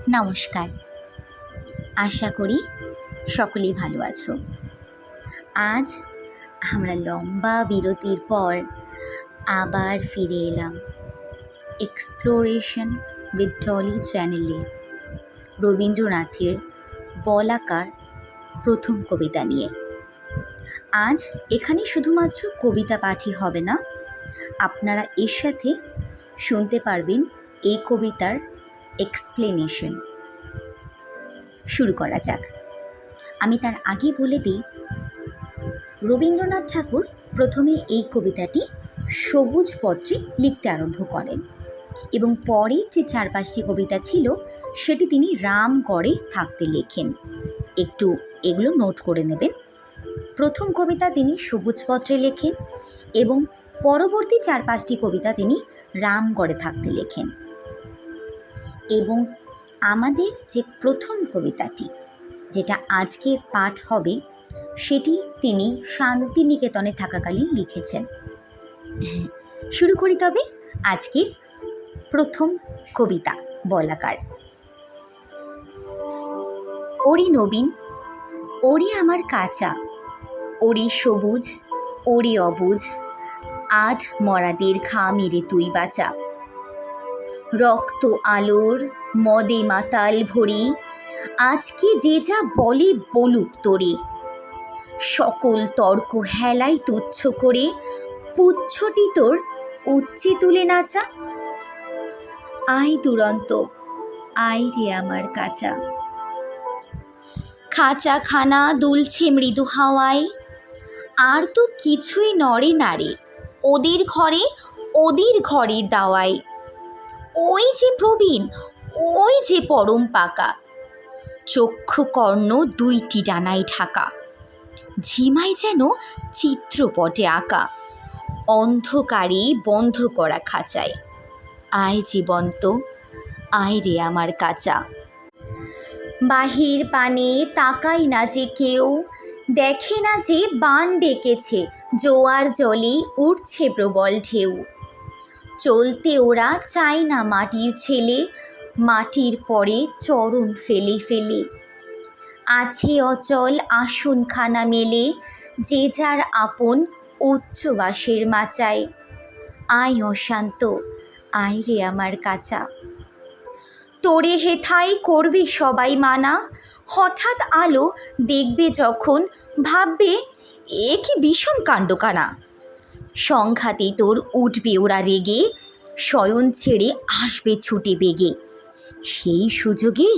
নমস্কার। আশা করি সকলেই ভালো আছো। আজ আমরা লম্বা বিরতির পর আবার ফিরে এলাম এক্সপ্লোরেশন উইথ ডলি চ্যানেলে রবীন্দ্রনাথের বলাকার প্রথম কবিতা নিয়ে। আজ এখানে শুধুমাত্র কবিতা পাঠই হবে না, আপনারা এর সাথে শুনতে পারবেন এই কবিতার এক্সপ্লেনেশন। শুরু করা যাক। আমি তার আগে বলে দিই, রবীন্দ্রনাথ ঠাকুর প্রথমে এই কবিতাটি সবুজ পত্রে লিখতে আরম্ভ করেন এবং পরে যে 4-5টি কবিতা ছিল সেটি তিনি রামগড়ে থাকতে লেখেন। একটু এগুলো নোট করে নেবেন। প্রথম কবিতা তিনি সবুজ পত্রে লেখেন এবং পরবর্তী 4-5টি কবিতা তিনি রামগড়ে থাকতে লেখেন। এবং আমাদের যে প্রথম কবিতাটি, যেটা আজকের পাঠ হবে, সেটি তিনি শান্তিনিকেতনে থাকাকালীন লিখেছেন। শুরু করি তবে আজকের প্রথম কবিতা বলাকার। ওরে নবীন, ওরে আমার কাঁচা, ওরে সবুজ, ওরে অবুজ, আধ মরাদের ঘা মেরে তুই বাঁচা। রক্ত আলোর মদে মাতাল ভরে আজকে যে যা বলে বলুক তোরে। সকল তর্ক হেলাই তুচ্ছ করে পুচ্ছটি তোর উচ্চে তুলে নাচা। আয় দুরন্ত, আয় রে আমার কাঁচা। খাঁচা খানা দুলছে মৃদু হাওয়ায়, আর তো কিছুই নড়ে নাড়ে ওদের ঘরে, ওদের ঘরের দাওয়ায়। ওই যে প্রবীণ, ওই যে পরম পাকা, চক্ষু কর্ণ দুইটি ডানায় ঢাকা, ঝিমায় যেন চিত্রপটে আঁকা। অন্ধকারে বন্ধ করা খাঁচায়, আয় জীবন্ত, আয় রে আমার কাঁচা। বাহির পানে তাকাই না যে কেউ, দেখে না যে বান ডেকেছে, জোয়ার জলে উঠছে প্রবল ঢেউ। চলতে ওরা চায় না মাটির ছেলে, মাটির পরে চরণ ফেলে ফেলে। আছে অচল আসনখানা মেলে, যে যার আপন উচ্চবাসের মাচায়। আয় অশান্ত, আয় রে আমার কাঁচা। তোরে হেথাই করবে সবাই মানা, হঠাৎ আলো দেখবে যখন ভাববে এ কি বিষম কাণ্ডকানা। সংঘাতে তোর উঠবে ওরা রেগে, শয়ন ছেড়ে আসবে ছুটে বেগে। সেই সুযোগে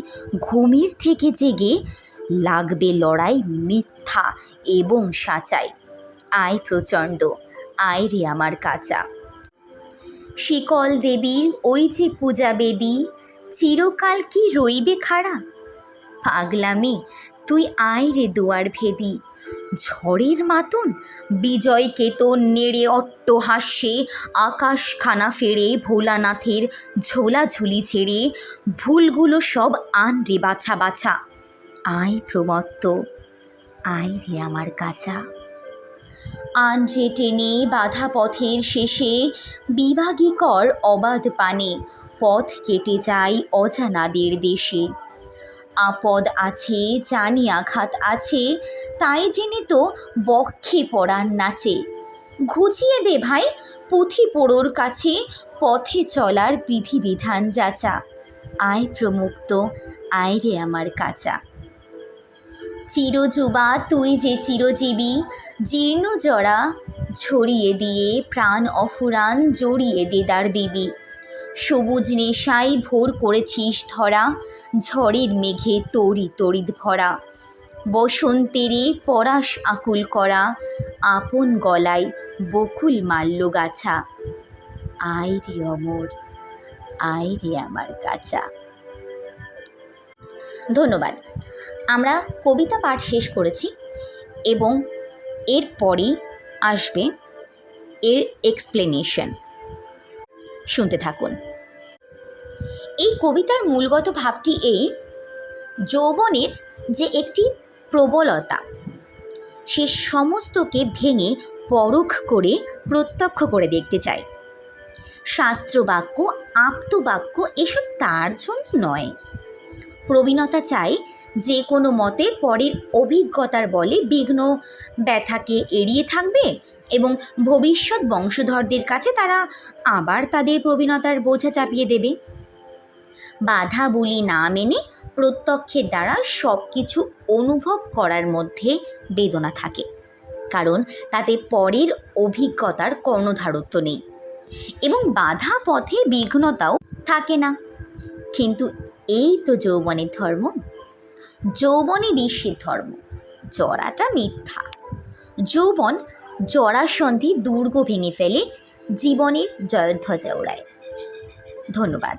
ঘুমের থেকে জেগে লাগবে লড়াই মিথ্যা এবং সাচাই। আয় প্রচণ্ড, আয় রে আমার কাঁচা। শিকল দেবীর ওই যে পূজা বেদী, চিরকাল কি রইবে খাড়া। পাগলামি তুই আয় রে দুয়ার ভেদি, ঝড়ের মাতন বিজয় কেতন নেড়ে অট্টহাস্যে আকাশখানা ফেরে ভোলানাথের ঝোলাঝুলি ছেড়ে ভুলগুলো সব আন রে বাছা বাছা। আয় প্রমত্ত, আয় রে আমার কাঁচা। আন রে টেনে বাধা পথের শেষে বিভাগী কর অবাধ পানে, পথ কেটে যায় অজানাদের দেশে। আপদ আছে জানি আঘাত আছে, তাই জেনে তো বক্ষে পরাণ নাচে। ঘুচিয়ে দে ভাই পুঁথি পোড়োর কাছে, পথে চলার বিধিবিধান যাচা। আয় প্রমুক্ত, আয় রে আমার কাঁচা। চিরযুবা তুই যে চিরজীবী, জীর্ণ জরা ছড়িয়ে দিয়ে প্রাণ অফুরান জড়িয়ে দেদার দিবি। সবুজ নেশায় ভোর করেছিস ধরা, ঝড়ের মেঘে তরি তড়িৎ ভরা। বসন্তেরে পরাশ আকুল করা, আপন গলায় বকুল মাল্য গাছা। আয় রে অমর, আয় রে আমার কাঁচা। ধন্যবাদ। আমরা কবিতা পাঠ শেষ করেছি এবং এরপরেই আসবে এর এক্সপ্লেনেশন। শুনতে থাকুন। এই কবিতার মূলগত ভাবটি এই, যৌবনের যে একটি প্রবলতা, সে সমস্তকে ভেঙে পরখ করে প্রত্যক্ষ করে দেখতে চায়। শাস্ত্রবাক্য আপ্তবাক্য এসব তার জন্য নয়, প্রবীণতা চায় যে কোনো মতে পরের অভিজ্ঞতার বলে বিঘ্ন ব্যথাকে এড়িয়ে থাকবে এবং ভবিষ্যৎ বংশধরদের কাছে তারা আবার তাদের প্রবীণতার বোঝা চাপিয়ে দেবে। বাধা বলি না মেনে প্রত্যক্ষের দ্বারা সব কিছু অনুভব করার মধ্যে বেদনা থাকে, কারণ তাতে পরের অভিজ্ঞতার কর্ণধারত্ব নেই এবং বাধা পথে বিঘ্নতাও থাকে না। কিন্তু এই তো যৌবনের ধর্ম। যৌবনই বিশ্বের ধর্ম, জরাটা মিথ্যা। যৌবন জরাসন্ধি দুর্গ ভেঙে ফেলে, জীবনের জয়ধ্বজা ওড়ায়। ধন্যবাদ।